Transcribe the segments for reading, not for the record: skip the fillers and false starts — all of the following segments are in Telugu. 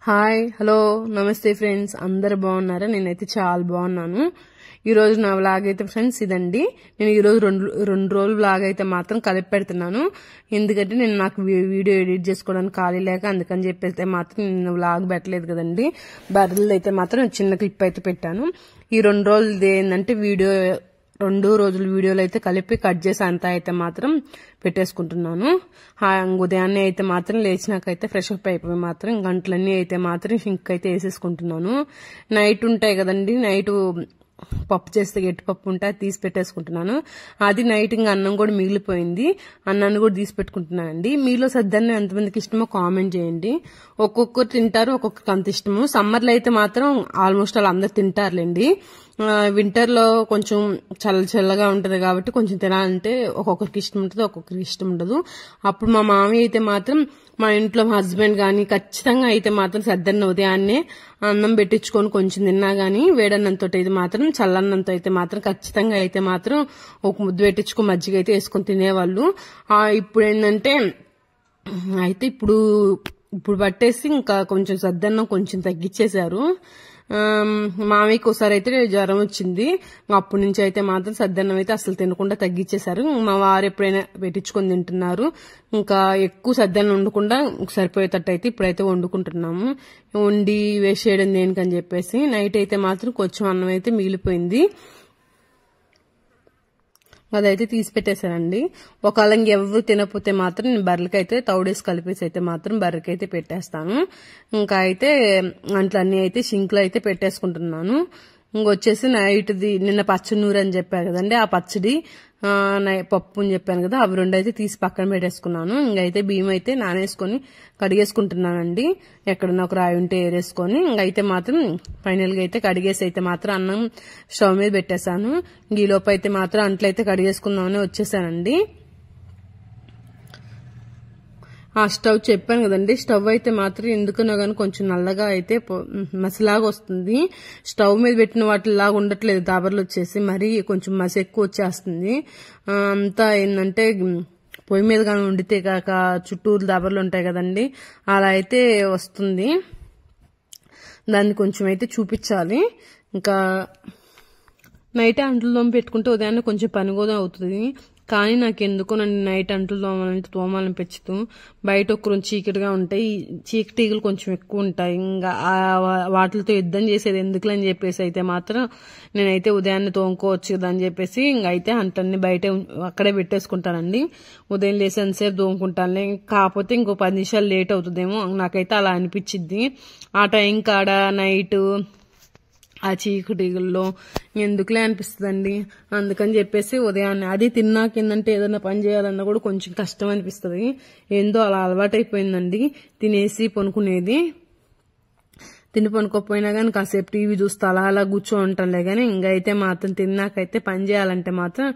హాయ్ హలో నమస్తే ఫ్రెండ్స్, అందరు బాగున్నారా? నేనైతే చాలా బాగున్నాను. ఈ రోజు నా వ్లాగ్ అయితే ఫ్రెండ్స్ ఇదండి. నేను ఈ రోజు రెండు రోజులు వ్లాగ్ అయితే మాత్రం కలిపి పెడుతున్నాను. ఎందుకంటే నేను నాకు వీడియో ఎడిట్ చేసుకోవడానికి ఖాళీ లేక అందుకని చెప్పేస్తే మాత్రం నేను వ్లాగ్ పెట్టలేదు కదండి. బర్రెలు అయితే మాత్రం చిన్న క్లిప్ అయితే పెట్టాను. ఈ 2 రోజులది ఏంటంటే వీడియో 2 రోజుల వీడియోలు అయితే కలిపి కట్ చేసి అంతా అయితే మాత్రం పెట్టేసుకుంటున్నాను. ఉదయాన్నే అయితే మాత్రం లేచినాకైతే ఫ్రెష్ అప్ అయిపోయి మాత్రం గంటలన్నీ అయితే మాత్రం సింక్ అయితే వేసేసుకుంటున్నాను. నైట్ ఉంటాయి కదండి, నైట్ పప్పు చేస్తే గట్టి పప్పు ఉంటే అది తీసి పెట్టేసుకుంటున్నాను. అది నైట్ ఇంకా అన్నం కూడా మిగిలిపోయింది, అన్నాన్ని కూడా తీసి పెట్టుకుంటున్నానండి. మీలో సద్దన్నం ఎంతమందికి ఇష్టమో కామెంట్ చేయండి. ఒక్కొక్కరు తింటారు, ఒక్కొక్కరికి అంత ఇష్టము. సమ్మర్లో అయితే మాత్రం ఆల్మోస్ట్ అలా అందరు తింటారులేండి. వింటర్ లో కొంచెం చల్లగా ఉంటది కాబట్టి కొంచెం తినాలంటే ఒక్కొక్కరికి ఇష్టం ఉంటుంది, ఒక్కొక్కరికి ఇష్టం ఉండదు. అప్పుడు మా మామయ్య అయితే మాత్రం మా ఇంట్లో మా హస్బెండ్ గాని ఖచ్చితంగా అయితే మాత్రం సద్దన్న ఉదయాన్నే అన్నం పెట్టించుకొని కొంచెం తిన్నా గానీ వేడన్నంతో అయితే మాత్రం చల్లన్నంతో అయితే మాత్రం ఖచ్చితంగా అయితే మాత్రం ఒక ముద్దు పెట్టించుకొని మజ్జిగ అయితే వేసుకొని తినేవాళ్ళు. ఇప్పుడు ఏంటంటే అయితే ఇప్పుడు పట్టేసి ఇంకా కొంచెం సద్దన్నం కొంచెం తగ్గించేశారు. మామయ్యకి ఒకసారి అయితే జ్వరం వచ్చింది. అప్పటి నుంచి అయితే మాత్రం సద్దన్నం అయితే అసలు తినకుండా తగ్గించేశారు. మా వారు ఎప్పుడైనా పెట్టించుకొని తింటున్నారు. ఇంకా ఎక్కువ సద్దన్నం వండకుండా సరిపోయేటట్టు అయితే ఇప్పుడైతే వండుకుంటున్నాము. వండి వేస్ట్ చేయడం దేనికని చెప్పేసి నైట్ అయితే మాత్రం కొంచెం అన్నం అయితే మిగిలిపోయింది, అదైతే తీసి పెట్టేశానండి. ఒకవేళ ఇంకెవరు తినకపోతే మాత్రం నేను బర్రెలకైతే తౌడేసి కలిపేసి అయితే మాత్రం బర్రెకైతే పెట్టేస్తాను. ఇంకా అయితే అంట్లన్నీ అయితే సింక్ లో అయితే పెట్టేసుకుంటున్నాను. ఇంకొచ్చేసి నైట్ది నిన్న పచ్చనూరు అని చెప్పారు కదండి, ఆ పచ్చడి పప్పు అని చెప్పాను కదా, అవి 2 అయితే తీసి పక్కన పెట్టేసుకున్నాను. ఇంకైతే బియ్యం అయితే నానేసుకొని కడిగేసుకుంటున్నానండి. ఎక్కడన్నా ఒక రాయి ఉంటే ఏరేసుకొని ఇంకైతే మాత్రం ఫైనల్ గా అయితే కడిగేసి అయితే మాత్రం అన్నం స్టవ్ మీద పెట్టేశాను. ఈ లోపు అయితే మాత్రం అంట్లయితే కడిగేసుకుందామని వచ్చేసానండి. ఆ స్టవ్ చెప్పాను కదండి, స్టవ్ అయితే మాత్రం ఎందుకనో గానీ కొంచెం నల్లగా అయితే మసిలాగా వస్తుంది. స్టవ్ మీద పెట్టిన వాటిలాగా ఉండట్లేదు, దాబర్లు వచ్చేసి మరీ కొంచెం మసి ఎక్కువ వచ్చేస్తుంది. అంతా ఏంటంటే పొయ్యి మీద కానీ వండితే కాక చుట్టూరు దాబర్లు ఉంటాయి కదండి, అలా అయితే వస్తుంది. దాన్ని కొంచెం అయితే చూపించాలి. ఇంకా నైట్ అంట్లు తోమ పెట్టుకుంటే ఉదయాన్నే కొంచెం పని కూడా అవుతుంది. కానీ నాకు ఎందుకో నైట్ అంట్లు తోమాలని పెంచుతూ బయట ఒక చీకటిగా ఉంటాయి, చీకటీగలు కొంచెం ఎక్కువ ఉంటాయి. ఇంకా వాటితో యుద్ధం చేసేది ఎందుకులని చెప్పేసి అయితే మాత్రం నేనైతే ఉదయాన్నే తోముకోవచ్చు కదా అని చెప్పేసి ఇంకైతే అంటన్ని బయట అక్కడే పెట్టేసుకుంటానండి. ఉదయం లేసేంతసేపు తోముకుంటానులే, కాకపోతే ఇంకో 10 నిమిషాలు లేట్ అవుతుందేమో, నాకైతే అలా అనిపించిద్ది. ఆ టైం కాడ నైట్ ఆ చీకటిలో ఎందుకులే అనిపిస్తుందండి. అందుకని చెప్పేసి ఉదయాన్నే అది తిన్నాక ఏంటంటే ఏదైనా పని చేయాలన్నా కూడా కొంచెం కష్టం అనిపిస్తుంది. ఏందో అలా అలవాటైపోయిందండి తినేసి పనుకునేది. తిని పనుకోకపోయినా కానీ కాసేపు టీవీ చూస్తా అలా కూర్చో ఉంటానులే కానీ ఇంకైతే మాత్రం తిన్నాకైతే పని చేయాలంటే మాత్రం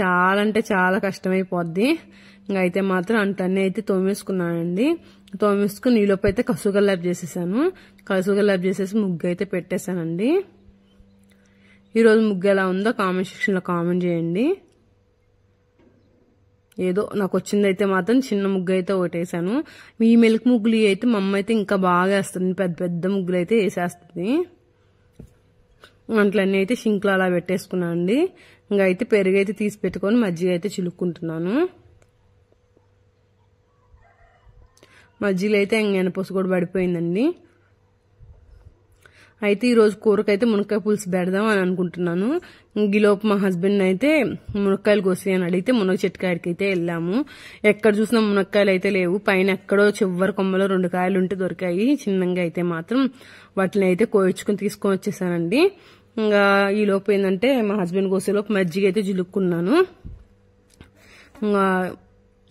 చాలా అంటే చాలా కష్టమైపోద్ది. ఇంకైతే మాత్రం అంటన్నీ అయితే తోమేసుకున్నానండి. తోమేసుకుని నీలోపు అయితే కసుగల్లాపు చేసేసాను. కసుగల్లాపు చేసేసి ముగ్గు అయితే పెట్టేశానండి. ఈరోజు ముగ్గు ఎలా ఉందో కామెంట్ సెక్షన్ లో కామెంట్ చేయండి. ఏదో నాకు వచ్చిందైతే మాత్రం చిన్న ముగ్గు అయితే ఒకటేసాను. ఈ మెలుకు ముగ్గులు అయితే మా అమ్మ అయితే ఇంకా బాగా వేస్తుంది, పెద్ద పెద్ద ముగ్గులు అయితే వేసేస్తుంది. అంట్లన్నీ అయితే సింక్లో అలా పెట్టేసుకున్నాను అండి. ఇంకా అయితే పెరుగు అయితే తీసి పెట్టుకొని మజ్జిగ అయితే చిలుక్కుంటున్నాను. మజ్జిగలో అయితే ఎంగనపూస కూడా పడిపోయిందండి. అయితే ఈరోజు కూరకైతే మునక్కాయ పులుసు పెడదాం అని అనుకుంటున్నాను. ఈలోపు మా హస్బెండ్ అయితే మునక్కాయలు కోసి అని అడిగితే మునగ చెట్టుకాయకి అయితే వెళ్ళాము. ఎక్కడ చూసినా మునక్కాయలు అయితే లేవు, పైన ఎక్కడో చివరి కొమ్మలో 2 కాయలు ఉంటే దొరికాయి చిన్నగా. అయితే మాత్రం వాటిని అయితే కోయించుకుని తీసుకొని వచ్చేసానండి. ఇంకా ఈలోపు ఏంటంటే మా హస్బెండ్ కోసేలోపు మజ్జిగ అయితే జిలుక్కున్నాను. ఇంకా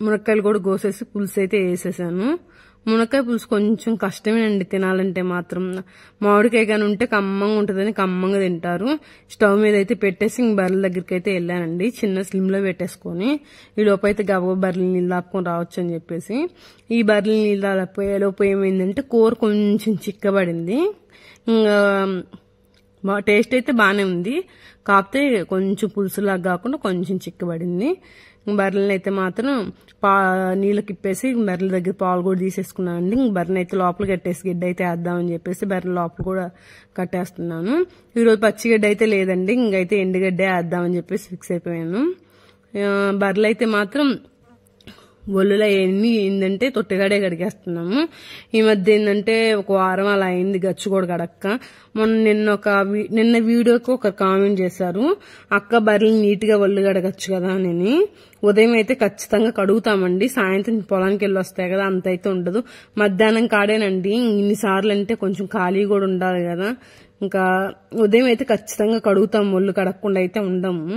మునక్కాయలు కూడా కోసేసి పులుసు అయితే వేసేసాను. మునక్కాయ పులుసు కొంచెం కష్టమేనండి తినాలంటే మాత్రం. మామిడికాయ కానీ ఉంటే కమ్మంగా ఉంటుందని కమ్మంగా తింటారు. స్టవ్ మీద అయితే పెట్టేసి ఇంక బర్రెల దగ్గరికి అయితే వెళ్ళానండి, చిన్న స్లిమ్ లో పెట్టేసుకొని. ఈ లోపు అయితే గబగబా బర్రెలు నీళ్ళు దాపుకొని రావచ్చు అని చెప్పేసి ఈ బర్రెలు నీళ్ళు దాపోయేలోపు ఏమైందంటే కూర కొంచెం చిక్కబడింది. ఇంకా టేస్ట్ అయితే బాగానే ఉంది, కాకపోతే కొంచెం పులుసులాగా కాకుండా కొంచెం చిక్కబడింది. బర్రెలను అయితే మాత్రం నీళ్ళకి ఇప్పేసి బర్రెల దగ్గర పాలు కూడా తీసేసుకున్నానండి. బర్రెని అయితే లోపల కట్టేసి గడ్డి అయితే వేద్దామని చెప్పేసి బర్రెల లోపల కూడా కట్టేస్తున్నాను. ఈరోజు పచ్చిగడ్డ అయితే లేదండి, ఇంకైతే ఎండుగడ్డే వేద్దామని చెప్పేసి ఫిక్స్ అయిపోయాను. బర్రెలు అయితే మాత్రం ఒళ్ళులో ఎన్ని ఏంటంటే తొట్టిగాడే కడిగేస్తున్నాము. ఈ మధ్య ఏంటంటే ఒక వారం అలా అయింది గచ్చు కూడా కడక్క. నిన్న వీడియోకి ఒక కామెంట్ చేశారు, అక్క బర్రెలు నీట్ గా ఒళ్ళు కడగచ్చు కదా అని. ఉదయం అయితే ఖచ్చితంగా కడుగుతామండి, సాయంత్రం పొలానికి వెళ్ళి వస్తాయి కదా అంత అయితే ఉండదు. మధ్యాహ్నం కాడేనండి, ఇన్నిసార్లు అంటే కొంచెం ఖాళీ కూడా ఉండాలి కదా. ఇంకా ఉదయం అయితే ఖచ్చితంగా కడుగుతాం, ఒళ్ళు కడగకుండా అయితే ఉండము.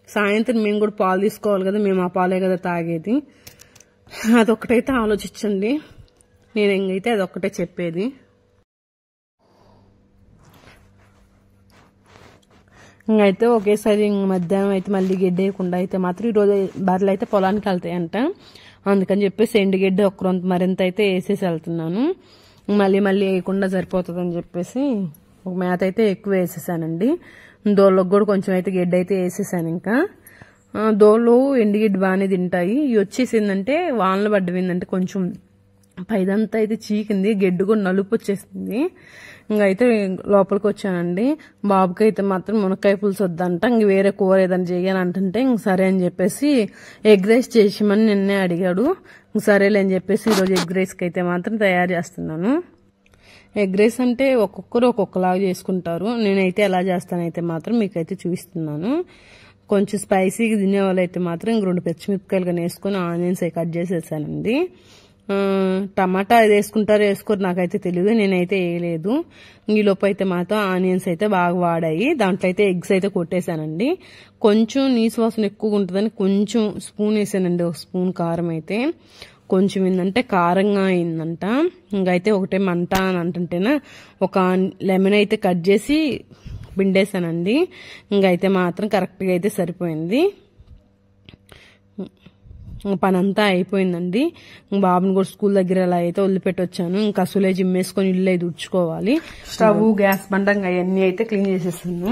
సాయంత్రం మేము కూడా పాలు తీసుకోవాలి కదా, మేము ఆ పాలే కదా తాగేది. అదొక్కటైతే ఆలోచించండి, నేను ఇంకైతే అదొక్కటే చెప్పేది. ఇంకైతే ఒకేసారి మధ్యాహ్నం అయితే మళ్ళీ గడ్డి వేయకుండా అయితే మాత్రం ఈరోజు బర్రెలు అయితే పొలానికి వెళ్తాయంట, అందుకని చెప్పేసి ఎండుగడ్డి ఒక్కరొంత మరింత అయితే వేసేసి వెళ్తున్నాను. మళ్ళీ వేయకుండా సరిపోతుందని చెప్పేసి ఒక మేత అయితే ఎక్కువ వేసేసానండి. దోళ్ళకి కూడా కొంచెం అయితే గడ్డి అయితే వేసేసాను. ఇంకా దోళ్ళు ఎండుగడ్డి బాగానే తింటాయి. ఇవి వచ్చేసిందంటే వానలు పడ్డవిందంటే కొంచెం పైదంతా అయితే చీకింది, గడ్డి కూడా నలుపు వచ్చేసింది. ఇంకైతే లోపలికి వచ్చానండి. బాబుకి అయితే మాత్రం మునక్కాయ పులుసు వద్దంట, ఇంక వేరే కూర ఏదైనా చెయ్యాలి అంటుంటే ఇంక సరే అని చెప్పేసి ఎగ్ రైస్ చేసామని నిన్నే అడిగాడు. ఇంక సరేలే అని చెప్పేసి ఈరోజు ఎగ్ రైస్కి అయితే మాత్రం తయారు చేస్తున్నాను. ఎగ్ రైస్ అంటే ఒక్కొక్కరు ఒక్కొక్కలాగా చేసుకుంటారు, నేనైతే ఎలా చేస్తానైతే మాత్రం మీకైతే చూపిస్తున్నాను. కొంచెం స్పైసీగా తినే వాళ్ళు అయితే మాత్రం ఇంక 2 పచ్చిమిరపకాయలుగా వేసుకొని ఆనియన్స్ కట్ చేసేసానండి. టమాటా అది వేసుకుంటారో వేసుకోరు నాకైతే తెలియదు, నేనైతే వేయలేదు. ఈ లోపు అయితే మాత్రం ఆనియన్స్ అయితే బాగా వాడాయి, దాంట్లో అయితే ఎగ్స్ అయితే కొట్టేశానండి. కొంచెం నీసు వాసన ఎక్కువగా ఉంటుందని కొంచెం స్పూన్ వేసానండి, 1 స్పూన్ కారం అయితే. కొంచెం ఏంటంటే కారంగా అయిందంట, ఇంకైతే ఒకటే మంట అని అంటుంటేనా ఒక లెమన్ అయితే కట్ చేసి పిండేసానండి. ఇంకైతే మాత్రం కరెక్ట్గా అయితే సరిపోయింది, పని అంతా అయిపోయిందండి. బాబుని కూడా స్కూల్ దగ్గర అలా అయితే వదిలిపెట్టి వచ్చాను. ఇంకా అసలే జిమ్మేసుకొని ఇల్లు అయితే ఉడ్చుకోవాలి. స్టవ్ గ్యాస్ బండ అవన్నీ అయితే క్లీన్ చేసేసాను.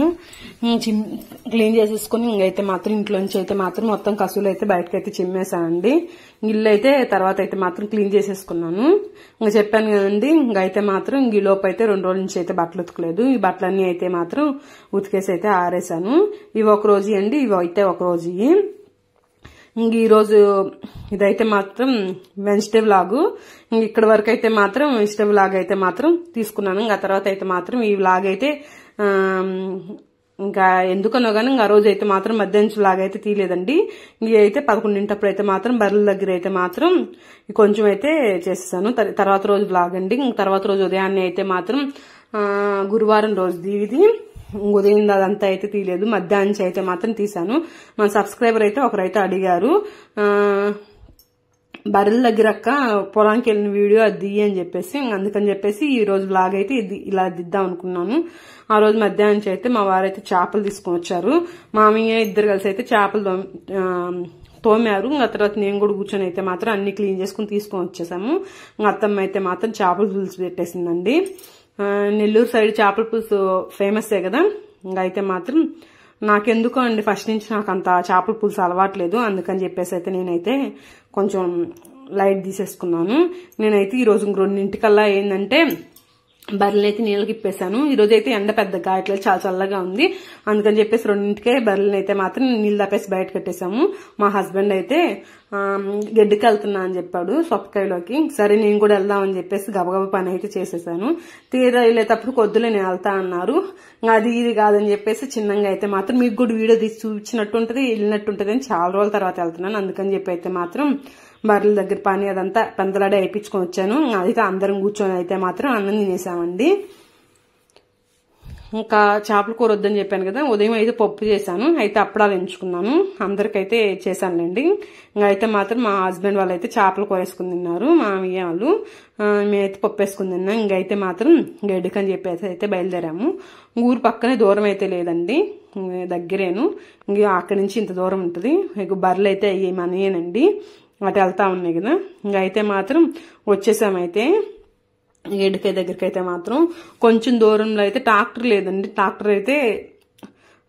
క్లీన్ చేసేసుకుని ఇంకైతే మాత్రం ఇంట్లోంచి అయితే మాత్రం మొత్తం కసులు అయితే బయటకు అయితే చిమ్మేసానండి. ఇల్లు అయితే తర్వాత అయితే మాత్రం క్లీన్ చేసేసుకున్నాను. ఇంకా చెప్పాను కదండి, ఇంకైతే మాత్రం ఈ లోపు అయితే 2 రోజుల నుంచి అయితే బట్టలు ఉతకలేదు. ఈ బట్టలన్నీ అయితే మాత్రం ఉతికేసి అయితే ఆరేసాను. ఇవి ఒక రోజు అండి, ఇవి అయితే ఒక రోజు. ఇంక ఈరోజు ఇదైతే మాత్రం వెన్స్డే వ్లాగు. ఇక్కడ వరకు అయితే మాత్రం వెన్స్డే వ్లాగ్ అయితే మాత్రం తీసుకున్నాను. ఇంకా తర్వాత అయితే మాత్రం ఈ వ్లాగ్ అయితే ఇంకా ఎందుకనో కానీ ఇంకా రోజు అయితే మాత్రం మధ్యాహ్నం వ్లాగ్ అయితే తీయలేదండి. ఇవి అయితే 11 అయితే మాత్రం బర్రెల దగ్గర అయితే మాత్రం కొంచెం అయితే చేసేసాను. తర్వాత రోజు వ్లాగ్ అండి. తర్వాత రోజు ఉదయాన్నే అయితే మాత్రం గురువారం రోజు ఇది ఉదయం అదంతా అయితే తీయలేదు, మధ్యాహ్నం అయితే మాత్రం తీసాను. మన సబ్స్క్రైబర్ అయితే ఒకరైతే అడిగారు, బర్రెల దగ్గర అక్క పొలానికి వెళ్ళిన వీడియో అది అని చెప్పేసి, అందుకని చెప్పేసి ఈ రోజు వ్లాగ్ అయితే ఇలా దిద్దాం అనుకున్నాను. ఆ రోజు మధ్యాహ్నం అయితే మా వారైతే చేపలు తీసుకొని వచ్చారు. మామయ్య ఇద్దరు కలిసి అయితే చేపలు తోమారు. ఆ తర్వాత నేను కూడా కూర్చొని అయితే మాత్రం అన్ని క్లీన్ చేసుకుని తీసుకొని వచ్చేసాము. అత్తమ్మ అయితే మాత్రం చేపల పులుసు పెట్టేసిందండి. నెల్లూరు సైడ్ చేపల పులుసు ఫేమసే కదా. అయితే మాత్రం నాకెందుకో అండి ఫస్ట్ నుంచి నాకు అంత చేపల పులుసు అలవాట్లేదు, అందుకని చెప్పేసి అయితే నేనైతే కొంచెం లైట్ తీసేసుకున్నాను. నేనైతే ఈరోజు 2 ఏంటంటే బర్రెలు అయితే నీళ్ళకి ఇప్పేసాను. ఈరోజు అయితే ఎండ పెద్దగా ఇట్లా చాలా చల్లగా ఉంది, అందుకని చెప్పేసి 2 బర్రెలను అయితే మాత్రం నీళ్ళు తప్పేసి బయట కట్టేసాము. మా హస్బెండ్ అయితే గడ్డికి వెళ్తున్నా అని చెప్పాడు సొప్పకాయలోకి. సరే నేను కూడా వెళ్దామని చెప్పేసి గబగబా పని అయితే చేసేసాను. తీరా వెళ్ళేటప్పుడు కొద్దులే నేను వెళ్తా అన్నారు. అది ఇది కాదని చెప్పేసి చిన్నగా అయితే మాత్రం మీకు కూడా వీడియో తీసి చూపించినట్టు ఉంటుంది, వెళ్ళినట్టు ఉంటుంది అని చాలా రోజుల తర్వాత వెళ్తున్నాను. అందుకని చెప్పి అయితే మాత్రం బర్రెల దగ్గర పని అదంతా పెందలాడే వేయించుకొని వచ్చాను. అయితే అందరం కూర్చొని అయితే మాత్రం అన్నం తినేసామండి. ఇంకా చేపల కూర వద్దని చెప్పాను కదా, ఉదయం అయితే పప్పు చేశాను, అయితే అప్పడాలు ఎంచుకున్నాను, అందరికైతే చేశానులేండి. ఇంకా అయితే మాత్రం మా హస్బెండ్ వాళ్ళు అయితే చేపల కూర వేసుకుని తిన్నారు, మా అమ్మయ్య వాళ్ళు, మేమైతే పప్పు వేసుకుని తిన్నాం. ఇంకైతే మాత్రం గడ్డికని చెప్పేసి అయితే బయలుదేరాము. ఊరు పక్కనే దూరం అయితే లేదండి, దగ్గరేను. ఇంక అక్కడి నుంచి ఇంత దూరం ఉంటుంది. ఇక బర్రెలు అయితే మనయేనండి, అటు వెళ్తా ఉన్నాయి కదా. ఇంకైతే మాత్రం వచ్చేసామైతే గడ్డికాయ దగ్గరికి అయితే మాత్రం కొంచెం దూరంలో అయితే ట్రాక్టర్ లేదండి, ట్రాక్టర్ అయితే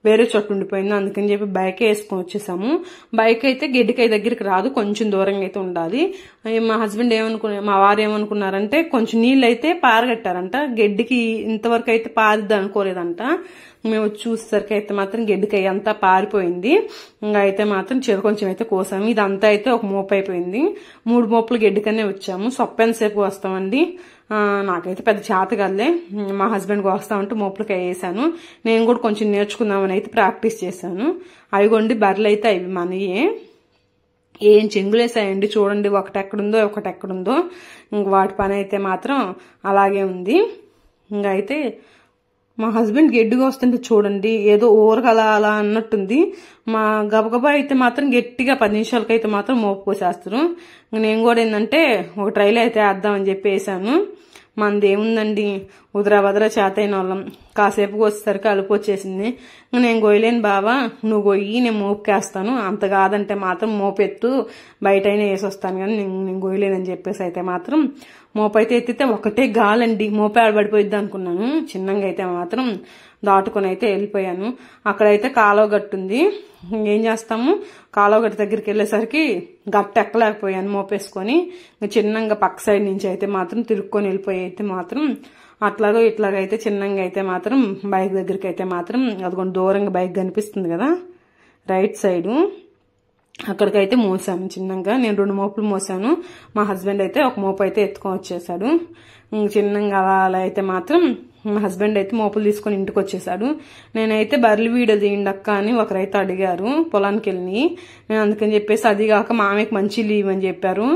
వేరే చోట ఉండిపోయింది, అందుకని చెప్పి బైక్ వేసుకొని వచ్చేసాము. బైక్ అయితే గెడ్డికాయ దగ్గరికి రాదు, కొంచెం దూరంగా అయితే ఉండాలి. మా హస్బెండ్ మా వారు ఏమనుకున్నారంటే కొంచెం నీళ్ళు అయితే పారగట్టారంట, గెడ్డికి ఇంతవరకు అయితే పారిద్ది అనుకోలేదంట. మేము చూసేసరికి అయితే మాత్రం గెడ్డికాయ అంతా పారిపోయింది. ఇంకా అయితే మాత్రం కొంచెం అయితే కోసాము. ఇదంతా అయితే ఒక మోపు అయిపోయింది. 3 మోపులు గెడ్డికనే వచ్చాము. సొప్పెంతసేపు వస్తామండి, నాకైతే పెద్ద చేత కదలే. మా హస్బెండ్కి వస్తామంటే మోపులకి వేసాను. నేను కూడా కొంచెం నేర్చుకుందామని అయితే ప్రాక్టీస్ చేశాను. అవిగోండి బర్రెలు అయితే అవి మనయే. ఏం చెంగులేసాయండి చూడండి, ఒకటి ఎక్కడుందో. ఇంక వాటి పని అయితే మాత్రం అలాగే ఉంది. ఇంకా అయితే మా హస్బెండ్ గెడ్డిగా వస్తుంటే చూడండి, ఏదో ఊరగలా అలా అన్నట్టుంది. మా గబగబా అయితే మాత్రం గట్టిగా 10 నిమిషాలకైతే మాత్రం మోపు కోసేస్తారు. నేను కూడా ఏంటంటే ఒక ట్రైల్ అయితే వేద్దామని చెప్పి వేసాను. మనది ఏముందండి, వదరా చేతైన వాళ్ళం. కాసేపు కోసేసరికి అలుపు వచ్చేసింది. నేను గొయ్యలేను బావా, నువ్వు గొయ్యి, నేను మోపుకేస్తాను, అంత కాదంటే మాత్రం మోపెత్తు, బయట అయినా వేసి వస్తాను కానీ నేను గొయ్యలేనని చెప్పేసి అయితే మాత్రం మోపు అయితే ఎత్తితే ఒకటే గాలండి, మోపే ఆడబడిపోయిద్ది అనుకున్నాను. చిన్నగా అయితే మాత్రం దాటుకొని అయితే వెళ్ళిపోయాను. అక్కడైతే కాలువ గట్టుంది. ఏం చేస్తాము, కాలువ గట్టు దగ్గరికి వెళ్ళేసరికి గట్టు ఎక్కలేకపోయాను మోపేసుకొని. చిన్నగా పక్క సైడ్ నుంచి అయితే మాత్రం తిరుక్కొని వెళ్ళిపోయి అయితే మాత్రం ఇట్లాగైతే చిన్నగా అయితే మాత్రం బైక్ దగ్గరికి అయితే మాత్రం అదిగోండి దూరంగా బైక్ కనిపిస్తుంది కదా రైట్ సైడు, అక్కడికైతే మోసాను చిన్నగా. నేను 2 మోపులు మోసాను. మా హస్బెండ్ అయితే ఒక మోపు అయితే ఎత్తుకొని వచ్చేసాడు. చిన్నగా అలా అయితే మాత్రం మా హస్బెండ్ అయితే మోపులు తీసుకొని ఇంటికి వచ్చేసాడు. నేనైతే బర్రెలు వీడియో తీయండి అక్క అని ఒకరైతే అడిగారు పొలానికి వెళ్ళి. నేను అందుకని చెప్పేసి అది కాక మామయ్యకి మంచిలు ఇవ్వని చెప్పారు.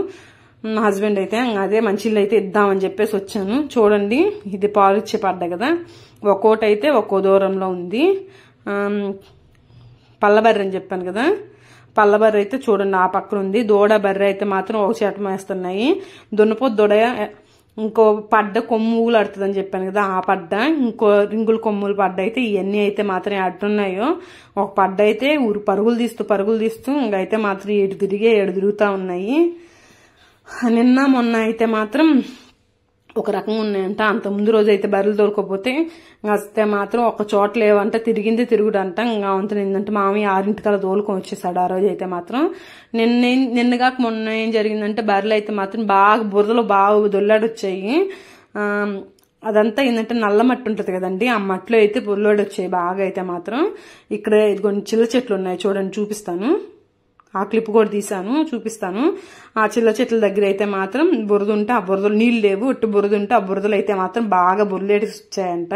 మా హస్బెండ్ అయితే అదే మంచిళ్ళు అయితే ఇద్దామని చెప్పేసి వచ్చాను. చూడండి, ఇది పాలు ఇచ్చే పడ్డ కదా, ఒక్కోటి అయితే ఒక్కో దూరంలో ఉంది. పల్లబర్రె అని చెప్పాను కదా, పల్లబర్రె అయితే చూడండి ఆ పక్కన ఉంది. దూడ బర్రె అయితే మాత్రం ఒక చేట వేస్తున్నాయి. దున్నపోతు దూడ ఇంకో పడ్డ కొమ్ము ఊలాడుతుందని చెప్పాను కదా, ఆ పడ్డ ఇంకో రింగుల కొమ్ములు పడ్డ అయితే ఇవన్నీ అయితే మాత్రం ఆడుతున్నాయో. ఒక పడ్డ అయితే పరుగులు తీస్తూ ఇంకైతే మాత్రం 7 తిరుగుతా ఉన్నాయి. నిన్న మొన్న అయితే మాత్రం ఒక రకంగా ఉన్నాయంట. అంత ముందు రోజు అయితే బర్రెలు దొరకకపోతే వస్తే మాత్రం ఒక చోట లేవంట, తిరుగుడంట. ఇంకా అంత ఏంటంటే మామయ్య 6 దోలుకొని వచ్చేసాడు ఆ రోజు అయితే మాత్రం. నిన్నగాక మొన్న ఏం జరిగిందంటే బర్రెలు అయితే మాత్రం బాగా బురదలో బాగా దొల్లాడొచ్చాయి. అదంతా ఏంటంటే నల్ల మట్టి ఉంటుంది కదండి, ఆ మట్టిలో అయితే బొల్లాడొచ్చాయి బాగా అయితే మాత్రం. ఇక్కడ కొన్ని చిల్ల చెట్లు ఉన్నాయి చూడండి, చూపిస్తాను. ఆ క్లిప్ కూడా తీసాను, చూపిస్తాను. ఆ చిల్ల చెట్ల దగ్గర అయితే మాత్రం బురద ఉంటే ఆ బురదలు నీళ్ళు లేవు, ఒట్టి బురద ఉంటే ఆ బురదలు అయితే మాత్రం బాగా బురలేటి వచ్చాయంట.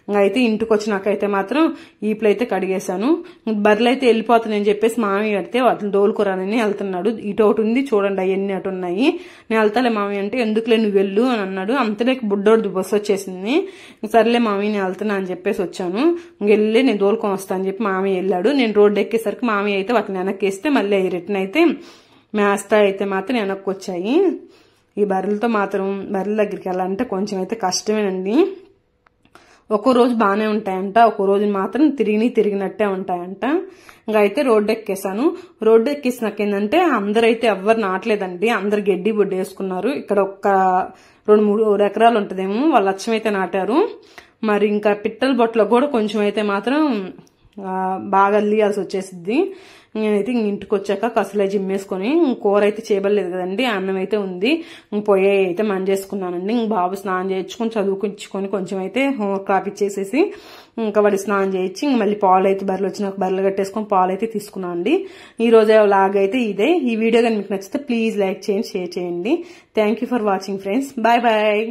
ఇంకా అయితే ఇంటికి వచ్చినాకైతే మాత్రం ఈపులు అయితే కడిగేశాను. బర్రెలు అయితే వెళ్ళిపోతున్నాయని చెప్పేసి మామయ్య కడితే వాటిని దోలుకురానని వెళ్తున్నాడు. ఇటు ఒకటి ఉంది చూడండి, అవన్నీ అటు ఉన్నాయి. నేను వెళ్తాలే మామయ్య అంటే ఎందుకులే నువ్వు వెళ్ళు అని అన్నాడు. అంతనే బుడ్డోడు బస్సు వచ్చేసింది. సర్లే మామయ్య నేను వెళ్తున్నా అని చెప్పేసి వచ్చాను. వెళ్ళి నేను దోలుకొని వస్తాను అని చెప్పి మామయ్య వెళ్ళాడు. నేను రోడ్డు ఎక్కేసరికి మామయ్య అయితే వాటిని వెనక్కి వేస్తే మళ్ళీ రిటర్న్ అయితే మేస్తా అయితే మాత్రం వెనక్కి వచ్చాయి. ఈ బర్రెలతో మాత్రం బర్రెల దగ్గరికి వెళ్ళాలంటే కొంచెం అయితే కష్టమేనండి. ఒక్కో రోజు బాగానే ఉంటాయంట, ఒక్కో రోజు మాత్రం తిరిగినట్టే ఉంటాయంట. ఇంకా అయితే రోడ్డు ఎక్కేసాను. రోడ్డు ఎక్కేసినాక ఏంటంటే అందరైతే ఎవ్వరు నాటలేదండి, అందరు గడ్డి బొడ్డు వేసుకున్నారు. ఇక్కడ ఒక్క 2-3 ఎకరాలు ఉంటుందేమో వాళ్ళు అచ్చమైతే నాటారు. మరి ఇంకా పిట్టల బొట్టలో కూడా కొంచెం అయితే మాత్రం బాగా అల్లియాల్సి వచ్చేసిద్ది. నేనైతే ఇంటికి వచ్చాక కసలే జిమ్మేసుకొని కూర అయితే చేయబడలేదు కదండి, అన్నం అయితే ఉంది, పొయ్యి అయితే మంజేసుకున్నానండి. బాబు స్నానం చేయించుకొని చదువుకుంచుకొని కొంచెం అయితే హోంవర్క్ రాపిచ్చేసేసి ఇంకా వాడి స్నానం చేయించి మళ్ళీ పాలు అయితే బర్రెలు వచ్చినాక బర్రెలు కట్టేసుకొని పాలు అయితే తీసుకున్నాను అండి. ఈ రోజు లాగైతే ఇదే. ఈ వీడియో కానీ మీకు నచ్చితే ప్లీజ్ లైక్ చేయండి, షేర్ చేయండి. Thank you for watching friends. Bye bye.